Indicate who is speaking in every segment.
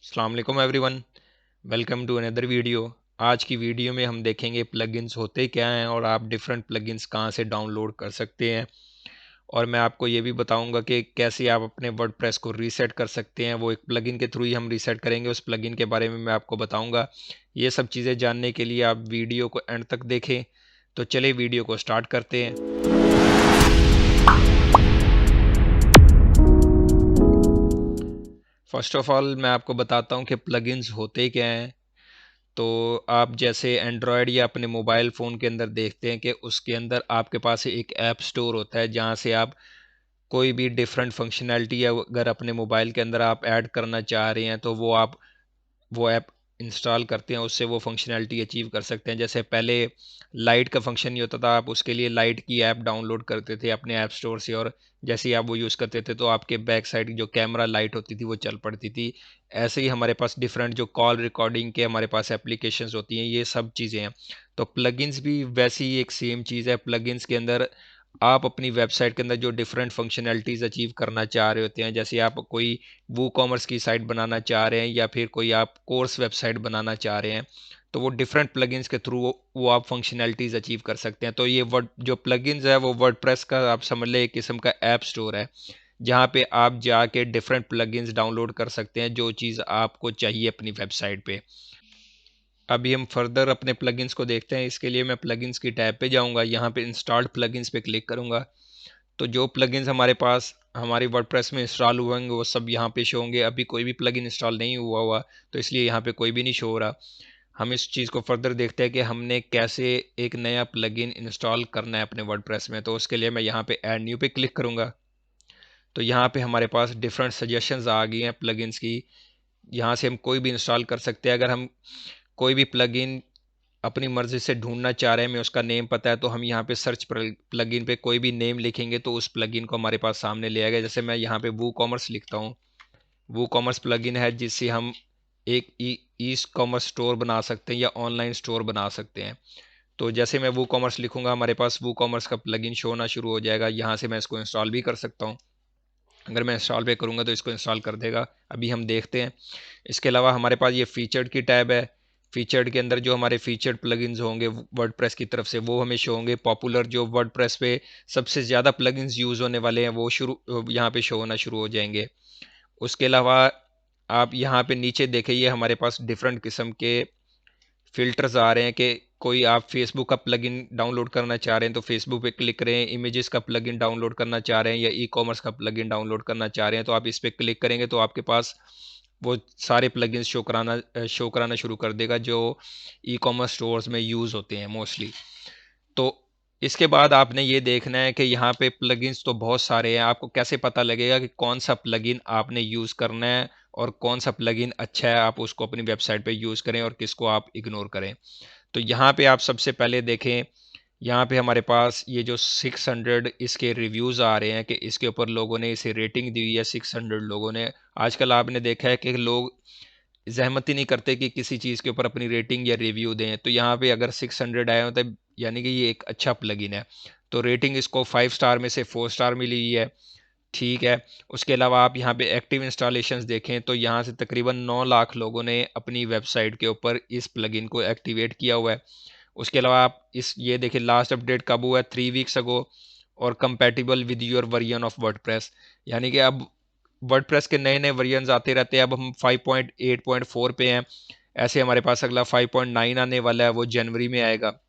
Speaker 1: अस्सलाम वालेकुम everyone. Welcome to another video. आज की वीडियो में हम देखेंगे प्लगइन्स होते क्या हैं और आप डिफरेंट प्लगइन्स कहाँ से डाउनलोड कर सकते हैं। और मैं आपको ये भी बताऊंगा कि कैसे आप अपने वर्डप्रेस को रीसेट कर सकते हैं। वो एक प्लगइन के थ्रू ही हम रीसेट करेंगे। उस प्लगइन के बारे में मैं आपको बताऊंगा। ये सब चीज़ें जानने के लिए आप वीडियो को एंड तक देखें। तो चलिए वीडियो को स्टार्ट करते हैं। फर्स्ट ऑफ ऑल मैं आपको बताता हूँ कि प्लगइन्स होते क्या हैं। तो आप जैसे एंड्रॉयड या अपने मोबाइल फ़ोन के अंदर देखते हैं कि उसके अंदर आपके पास एक ऐप स्टोर होता है जहाँ से आप कोई भी डिफरेंट फंक्शनैलिटी अगर अपने मोबाइल के अंदर आप ऐड करना चाह रहे हैं तो वो ऐप इंस्टॉल करते हैं, उससे वो फंक्शनैलिटी अचीव कर सकते हैं। जैसे पहले लाइट का फंक्शन नहीं होता था, आप उसके लिए लाइट की ऐप डाउनलोड करते थे अपने ऐप स्टोर से, और जैसे ही आप वो यूज़ करते थे तो आपके बैक साइड जो कैमरा लाइट होती थी वो चल पड़ती थी। ऐसे ही हमारे पास डिफरेंट जो कॉल रिकॉर्डिंग के हमारे पास एप्लीकेशंस होती हैं, ये सब चीज़ें हैं। तो प्लगइन्स भी वैसी ही एक सेम चीज़ है। प्लगइन्स के अंदर आप अपनी वेबसाइट के अंदर जो डिफरेंट फंक्शनैलिटीज़ अचीव करना चाह रहे होते हैं, जैसे आप कोई वो कॉमर्स की साइट बनाना चाह रहे हैं या फिर कोई आप कोर्स वेबसाइट बनाना चाह रहे हैं, तो वो डिफरेंट प्लगइन्स के थ्रू वो आप फंक्शनैलिटीज़ अचीव कर सकते हैं। तो ये वर्ड जो प्लगइन्स है वो वर्डप्रेस का आप समझ लें एक किस्म का ऐप स्टोर है, जहाँ पे आप जाके डिफरेंट प्लगइन्स डाउनलोड कर सकते हैं जो चीज़ आपको चाहिए अपनी वेबसाइट पे। अभी हम फर्दर अपने प्लगइन्स को देखते हैं। इसके लिए मैं प्लगइन्स की टैब पे जाऊंगा, यहाँ पे इंस्टॉल्ड प्लगइन्स पे क्लिक करूंगा। तो जो प्लगइन्स हमारे पास हमारे वर्डप्रेस में इंस्टॉल हुए होंगे वो सब यहाँ पे शो होंगे। अभी कोई भी प्लगइन इंस्टॉल नहीं हुआ हुआ, तो इसलिए यहाँ पे कोई भी नहीं शो हो रहा। हम इस चीज़ को फर्दर देखते हैं कि हमने कैसे एक नया प्लगइन इंस्टॉल करना है अपने वर्डप्रेस में। तो उसके लिए मैं यहाँ पे ऐड न्यू पे क्लिक करूँगा। तो यहाँ पे हमारे पास डिफरेंट सजेशंस आ गई हैं प्लगइन्स की। यहाँ से हम कोई भी इंस्टॉल कर सकते हैं। अगर हम कोई भी प्लगइन अपनी मर्जी से ढूंढना चाह रहे हैं, हमें उसका नेम पता है, तो हम यहाँ पे सर्च प्लगइन पे कोई भी नेम लिखेंगे तो उस प्लगइन को हमारे पास सामने ले आएगा। जैसे मैं यहाँ पे वो कॉमर्स लिखता हूँ। वो कॉमर्स प्लगइन है जिससे हम एक ई कॉमर्स स्टोर बना सकते हैं या ऑनलाइन स्टोर बना सकते हैं। तो जैसे मैं वो कॉमर्स लिखूंगा हमारे पास वो कॉमर्स का प्लगइन शो होना शुरू हो जाएगा। यहाँ से मैं इसको इंस्टॉल भी कर सकता हूँ। अगर मैं इंस्टॉल पे करूँगा तो इसको इंस्टॉल कर देगा। अभी हम देखते हैं। इसके अलावा हमारे पास ये फीचर्ड की टैब है। फीचर्ड के अंदर जो हमारे फीचर्ड प्लगइन्स होंगे वर्डप्रेस की तरफ से वो हमें शो होंगे। पॉपुलर जो वर्डप्रेस पे सबसे ज़्यादा प्लगइन्स यूज़ होने वाले हैं वो शुरू यहाँ पे शो होना शुरू हो जाएंगे। उसके अलावा आप यहाँ पे नीचे देखें, ये हमारे पास डिफरेंट किस्म के फ़िल्टर्स आ रहे हैं कि कोई आप फेसबुक का प्लगइन डाउनलोड करना चाह रहे हैं तो फेसबुक पे क्लिक करें। इमेजेस का प्लगइन डाउनलोड करना चाह रहे हैं या ई कॉमर्स का प्लगइन डाउनलोड करना चाह रहे हैं तो आप इस पे क्लिक करेंगे तो आपके पास वो सारे प्लगइन्स शो कराना शुरू कर देगा जो ई कॉमर्स स्टोर्स में यूज़ होते हैं मोस्टली। तो इसके बाद आपने ये देखना है कि यहाँ पे प्लगइन्स तो बहुत सारे हैं। आपको कैसे पता लगेगा कि कौन सा प्लगइन आपने यूज़ करना है और कौन सा प्लगइन अच्छा है, आप उसको अपनी वेबसाइट पे यूज़ करें और किसको आप इग्नोर करें। तो यहाँ पे आप सबसे पहले देखें, यहाँ पे हमारे पास ये जो 600 इसके रिव्यूज़ आ रहे हैं कि इसके ऊपर लोगों ने इसे रेटिंग दी हुई है 600 लोगों ने। आजकल आपने देखा है कि लोग ज़हमत ही नहीं करते कि किसी चीज़ के ऊपर अपनी रेटिंग या रिव्यू दें। तो यहाँ पे अगर 600 आए हो तो यानी कि ये एक अच्छा प्लगइन है। तो रेटिंग इसको 5 स्टार में से 4 स्टार मिली हुई है। ठीक है। उसके अलावा आप यहाँ पे एक्टिव इंस्टॉलेशंस देखें तो यहाँ से तकरीबन 9 लाख लोगों ने अपनी वेबसाइट के ऊपर इस प्लगइन को एक्टिवेट किया हुआ है। उसके अलावा आप इस ये देखिए लास्ट अपडेट कब हुआ है, 3 वीक्स अगो। और compatible with your version of WordPress, यानी कि अब वर्डप्रेस के नए नए वर्जन आते रहते हैं। अब हम 5.8.4 पे हैं। ऐसे हमारे पास अगला 5.9 आने वाला है, वो जनवरी में आएगा।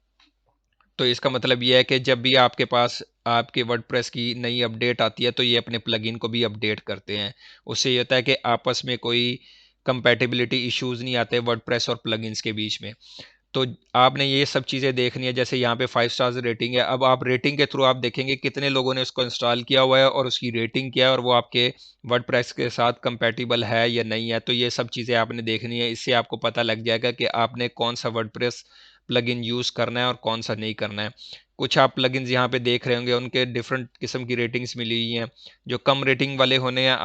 Speaker 1: तो इसका मतलब ये है कि जब भी आपके पास आपके वर्डप्रेस की नई अपडेट आती है तो ये अपने प्लगइन को भी अपडेट करते हैं। उससे ये होता है कि आपस में कोई कंपैटिबिलिटी इश्यूज नहीं आते वर्डप्रेस और प्लगइन्स के बीच में। तो आपने ये सब चीज़ें देखनी है। जैसे यहाँ पे 5 स्टार्स रेटिंग है, अब आप रेटिंग के थ्रू आप देखेंगे कितने लोगों ने उसको इंस्टॉल किया हुआ है और उसकी रेटिंग क्या है और वो आपके वर्डप्रेस के साथ कंपैटिबल है या नहीं है। तो ये सब चीज़ें आपने देखनी है। इससे आपको पता लग जाएगा कि आपने कौन सा वर्डप्रेस प्लगइन यूज़ करना है और कौन सा नहीं करना है। कुछ आप प्लगइन्स यहाँ पे देख रहे होंगे, उनके डिफरेंट किस्म की रेटिंग्स मिली हुई हैं। जो कम रेटिंग वाले होने हैं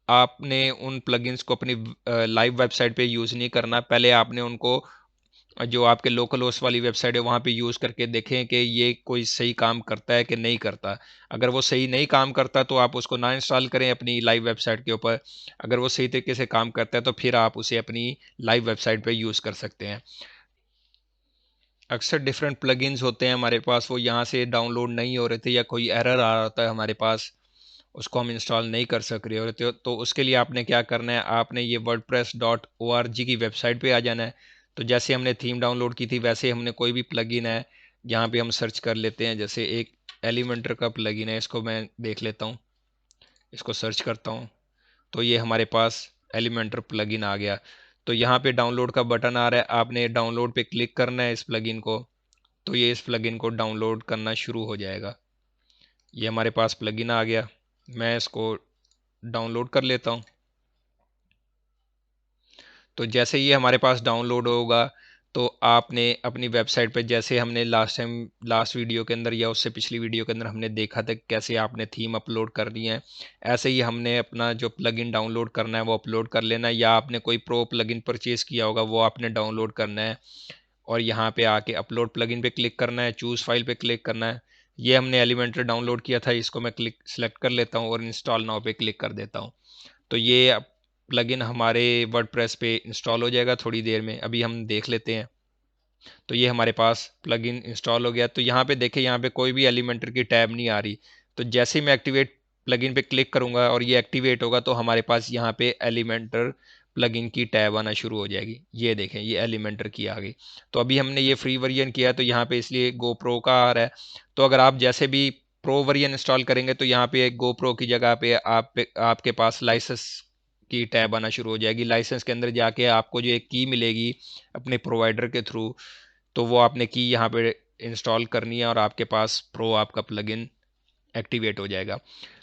Speaker 1: आपने उन प्लगइन्स को अपनी लाइव वेबसाइट पे यूज़ नहीं करना। पहले आपने उनको जो आपके लोकल होस्ट वाली वेबसाइट है वहाँ पे यूज़ करके देखें कि ये कोई सही काम करता है कि नहीं करता। अगर वो सही नहीं काम करता तो आप उसको ना इंस्टॉल करें अपनी लाइव वेबसाइट के ऊपर। अगर वो सही तरीके से काम करता है तो फिर आप उसे अपनी लाइव वेबसाइट पे यूज़ कर सकते हैं। अक्सर डिफरेंट प्लगइन्स होते हैं हमारे पास, वो यहाँ से डाउनलोड नहीं हो रहे थे या कोई एरर आ रहा होता है हमारे पास, उसको हम इंस्टॉल नहीं कर सक रहे होते हो, तो उसके लिए आपने क्या करना है, आपने ये wordpress.org की वेबसाइट पे आ जाना है। तो जैसे हमने थीम डाउनलोड की थी वैसे हमने कोई भी प्लगइन है यहाँ पे हम सर्च कर लेते हैं। जैसे एक एलिमेंटर का प्लगइन है, इसको मैं देख लेता हूँ, इसको सर्च करता हूँ तो ये हमारे पास एलिमेंटर प्लगइन आ गया। तो यहाँ पे डाउनलोड का बटन आ रहा है, आपने डाउनलोड पे क्लिक करना है इस प्लगइन को, तो ये इस प्लगइन को डाउनलोड करना शुरू हो जाएगा। ये हमारे पास प्लगइन आ गया, मैं इसको डाउनलोड कर लेता हूँ। तो जैसे ये हमारे पास डाउनलोड होगा तो आपने अपनी वेबसाइट पे, जैसे हमने लास्ट वीडियो के अंदर या उससे पिछली वीडियो के अंदर हमने देखा था कैसे आपने थीम अपलोड करनी है, ऐसे ही हमने अपना जो प्लगइन डाउनलोड करना है वो अपलोड कर लेना है। या आपने कोई प्रो प्लगइन परचेज किया होगा वो आपने डाउनलोड करना है और यहाँ पे आके अपलोड प्लगइन पे क्लिक करना है, चूज़ फाइल पे क्लिक करना है। ये हमने एलिमेंटर डाउनलोड किया था, इसको मैं क्लिक सेलेक्ट कर लेता हूँ और इंस्टॉल नाउ पे क्लिक कर देता हूँ। तो ये प्लगइन हमारे वर्डप्रेस पे इंस्टॉल हो जाएगा थोड़ी देर में, अभी हम देख लेते हैं। तो ये हमारे पास प्लगइन इंस्टॉल हो गया। तो यहाँ पे देखें, यहाँ पे कोई भी एलिमेंटर की टैब नहीं आ रही। तो जैसे ही मैं एक्टिवेट प्लगइन पे क्लिक करूँगा और ये एक्टिवेट होगा तो हमारे पास यहाँ पे एलिमेंटर प्लगइन की टैब आना शुरू हो जाएगी। ये देखें, ये एलिमेंटर की आ गई। तो अभी हमने ये फ्री वर्जन किया है तो यहाँ पे इसलिए GoPro का आ रहा है। तो अगर आप जैसे भी प्रो वर्जन इंस्टॉल करेंगे तो यहाँ पे GoPro की जगह पे आपके पास लाइसेंस की टैब आना शुरू हो जाएगी। लाइसेंस के अंदर जाके आपको जो एक की मिलेगी अपने प्रोवाइडर के थ्रू, तो वो आपने की यहाँ पे इंस्टॉल करनी है और आपके पास प्रो आपका प्लगइन एक्टिवेट हो जाएगा।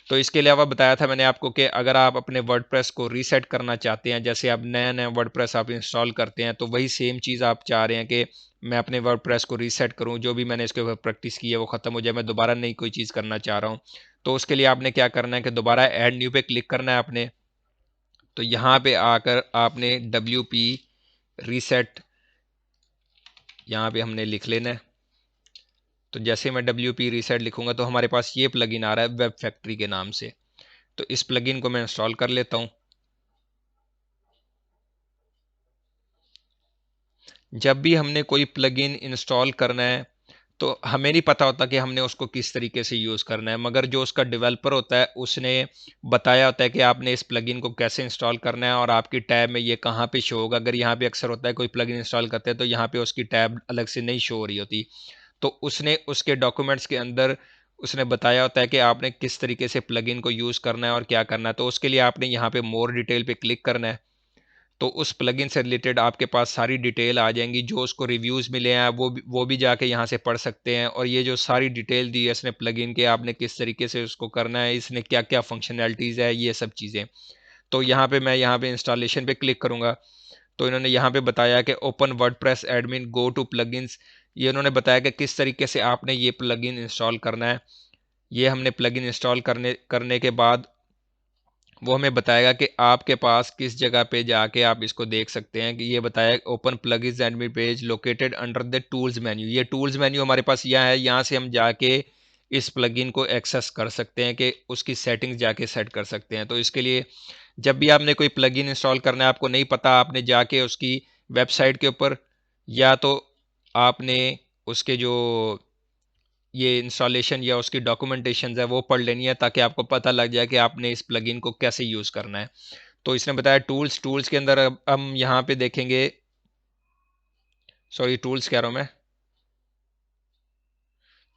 Speaker 1: तो इसके अलावा बताया था मैंने आपको कि अगर आप अपने वर्डप्रेस को रीसेट करना चाहते हैं, जैसे आप नया नया वर्डप्रेस आप इंस्टॉल करते हैं तो वही सेम चीज़ आप चाह रहे हैं कि मैं अपने वर्डप्रेस को रीसेट करूं, जो भी मैंने इसके ऊपर प्रैक्टिस की है वो ख़त्म हो जाए, मैं दोबारा नई कोई चीज़ करना चाह रहा हूं। तो उसके लिए आपने क्या करना है कि दोबारा ऐड न्यू पे क्लिक करना है आपने। तो यहाँ पे आकर आपने WP रीसेट यहाँ पे हमने लिख लेना है। तो जैसे मैं WP रीसेट लिखूंगा तो हमारे पास ये प्लगइन आ रहा है वेब फैक्ट्री के नाम से। तो इस प्लगइन को मैं इंस्टॉल कर लेता हूँ। जब भी हमने कोई प्लगइन इंस्टॉल करना है तो हमें नहीं पता होता कि हमने उसको किस तरीके से यूज़ करना है, मगर जो उसका डेवलपर होता है उसने बताया होता है कि आपने इस प्लगइन को कैसे इंस्टॉल करना है और आपकी टैब में ये कहाँ पे शो होगा। अगर यहाँ पे अक्सर होता है कोई प्लगइन इंस्टॉल करते हैं तो यहाँ पे उसकी टैब अलग से नहीं शो हो रही होती। तो उसने उसके डॉक्यूमेंट्स के अंदर उसने बताया होता है कि आपने किस तरीके से प्लगइन को यूज़ करना है और क्या करना है। तो उसके लिए आपने यहाँ पे मोर डिटेल पे क्लिक करना है। तो उस प्लगइन से रिलेटेड आपके पास सारी डिटेल आ जाएंगी, जो उसको रिव्यूज़ मिले हैं वो भी जाके यहाँ से पढ़ सकते हैं। और ये जो सारी डिटेल दी है इसने प्लगइन के, आपने किस तरीके से उसको करना है, इसने क्या क्या फंक्शनैलिटीज़ है, ये सब चीज़ें। तो यहाँ पे मैं यहाँ पे इंस्टॉलेशन पे क्लिक करूँगा तो इन्होंने यहाँ पे बताया कि open WordPress admin go to plugins. ये उन्होंने बताया कि किस तरीके से आपने ये प्लगइन इंस्टॉल करना है। ये हमने प्लगइन इंस्टॉल करने करने के बाद वो हमें बताएगा कि आपके पास किस जगह पे जाके आप इसको देख सकते हैं। कि ये बताया open plugins admin page located under the tools menu. ये टूल्स मेन्यू हमारे पास यहाँ है, यहाँ से हम जाके इस प्लगइन को एक्सेस कर सकते हैं कि उसकी सेटिंग्स जाके सेट कर सकते हैं। तो इसके लिए जब भी आपने कोई प्लगइन इंस्टॉल करना है, आपको नहीं पता, आपने जाके उसकी वेबसाइट के ऊपर या तो आपने उसके जो ये इंस्टॉलेशन या उसकी डॉक्यूमेंटेशन है वो पढ़ लेनी है, ताकि आपको पता लग जाए कि आपने इस प्लगइन को कैसे यूज़ करना है। तो इसने बताया टूल्स, टूल्स के अंदर अब हम यहाँ पे देखेंगे, सॉरी टूल्स कह रहा हूँ मैं।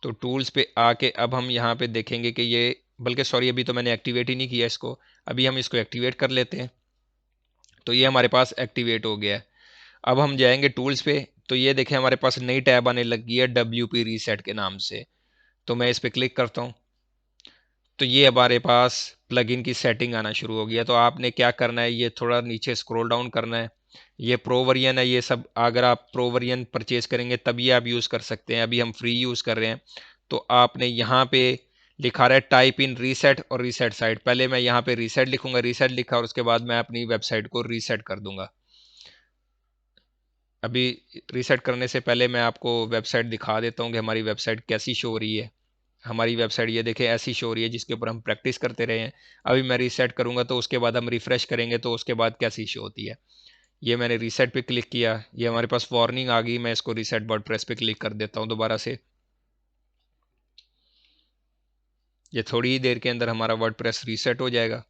Speaker 1: तो टूल्स पे आके अब हम यहाँ पे देखेंगे कि ये, बल्कि सॉरी अभी तो मैंने एक्टिवेट ही नहीं किया इसको, अभी हम इसको एक्टिवेट कर लेते हैं। तो ये हमारे पास एक्टिवेट हो गया है। अब हम जाएंगे टूल्स पे, तो ये देखें हमारे पास नई टैब आने लगी है WP रीसेट के नाम से। तो मैं इस पर क्लिक करता हूँ तो ये हमारे पास प्लगइन की सेटिंग आना शुरू हो गया। तो आपने क्या करना है, ये थोड़ा नीचे स्क्रॉल डाउन करना है। ये प्रो वर्जन है, ये सब अगर आप प्रो वर्जन परचेज करेंगे तभी आप यूज़ कर सकते हैं, अभी हम फ्री यूज़ कर रहे हैं। तो आपने यहाँ पे लिखा रहा है टाइप इन रीसेट और रीसेट साइट। पहले मैं यहाँ पे रीसेट लिखूंगा, रीसेट लिखा और उसके बाद मैं अपनी वेबसाइट को रीसेट कर दूंगा। अभी रीसेट करने से पहले मैं आपको वेबसाइट दिखा देता हूँ कि हमारी वेबसाइट कैसी शो हो रही है। हमारी वेबसाइट ये देखें ऐसी शो हो रही है जिसके ऊपर हम प्रैक्टिस करते रहे हैं। अभी मैं रीसेट करूँगा तो उसके बाद हम रिफ़्रेश करेंगे तो उसके बाद कैसी शो होती है। ये मैंने रीसेट पे क्लिक किया, ये हमारे पास वार्निंग आ गई। मैं इसको रीसेट वर्डप्रेस पे क्लिक कर देता हूँ दोबारा से। ये थोड़ी ही देर के अंदर हमारा वर्डप्रेस रीसेट हो जाएगा।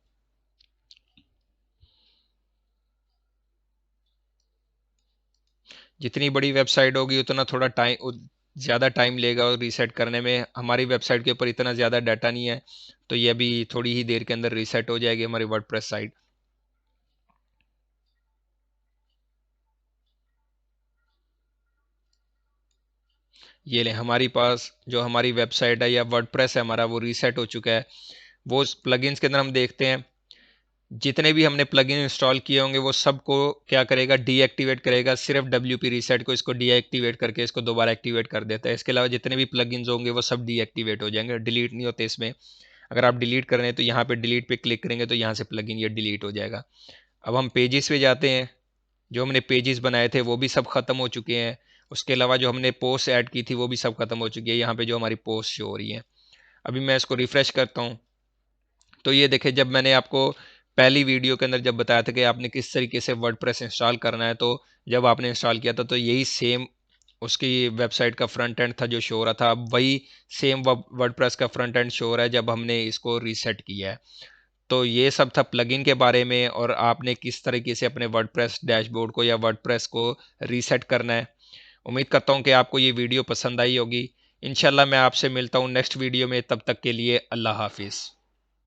Speaker 1: जितनी बड़ी वेबसाइट होगी उतना थोड़ा टाइम ज़्यादा टाइम लेगा और रीसेट करने में। हमारी वेबसाइट के ऊपर इतना ज़्यादा डाटा नहीं है, तो ये अभी थोड़ी ही देर के अंदर रीसेट हो जाएगी हमारी वर्डप्रेस साइट। ये ले हमारी पास जो हमारी वेबसाइट है या वर्डप्रेस है हमारा, वो रीसेट हो चुका है। वो प्लगइन्स के अंदर हम देखते हैं जितने भी हमने प्लगइन इंस्टॉल किए होंगे वो सबको क्या करेगा, डीएक्टिवेट करेगा। सिर्फ डब्ल्यूपी रीसेट को इसको डीएक्टिवेट करके इसको दोबारा एक्टिवेट कर देता है। इसके अलावा जितने भी प्लगइन्स होंगे वो सब डीएक्टिवेट हो जाएंगे, डिलीट नहीं होते इसमें। अगर आप डिलीट कर रहे हैं तो यहाँ पे डिलीट पे क्लिक करेंगे तो यहाँ से प्लगइन ये डिलीट हो जाएगा। अब हम पेजेस पे जाते हैं। जो हमने पेजेस बनाए थे वो भी सब खत्म हो चुके हैं। उसके अलावा जो हमने पोस्ट ऐड की थी वो भी सब खत्म हो चुकी है। यहाँ पे जो हमारी पोस्ट शो हो रही है, अभी मैं इसको रिफ्रेश करता हूँ तो ये देखें, जब मैंने आपको पहली वीडियो के अंदर जब बताया था कि आपने किस तरीके से वर्डप्रेस इंस्टॉल करना है, तो जब आपने इंस्टॉल किया था तो यही सेम उसकी वेबसाइट का फ्रंट एंड था जो शो हो रहा था। अब वही सेम वर्डप्रेस का फ्रंट एंड शो हो रहा है जब हमने इसको रीसेट किया है। तो ये सब था प्लगइन के बारे में, और आपने किस तरीके से अपने वर्डप्रेस डैशबोर्ड को या वर्डप्रेस को रीसेट करना है। उम्मीद करता हूँ कि आपको ये वीडियो पसंद आई होगी। इंशाल्लाह मैं आपसे मिलता हूँ नेक्स्ट वीडियो में, तब तक के लिए अल्लाह हाफिज़।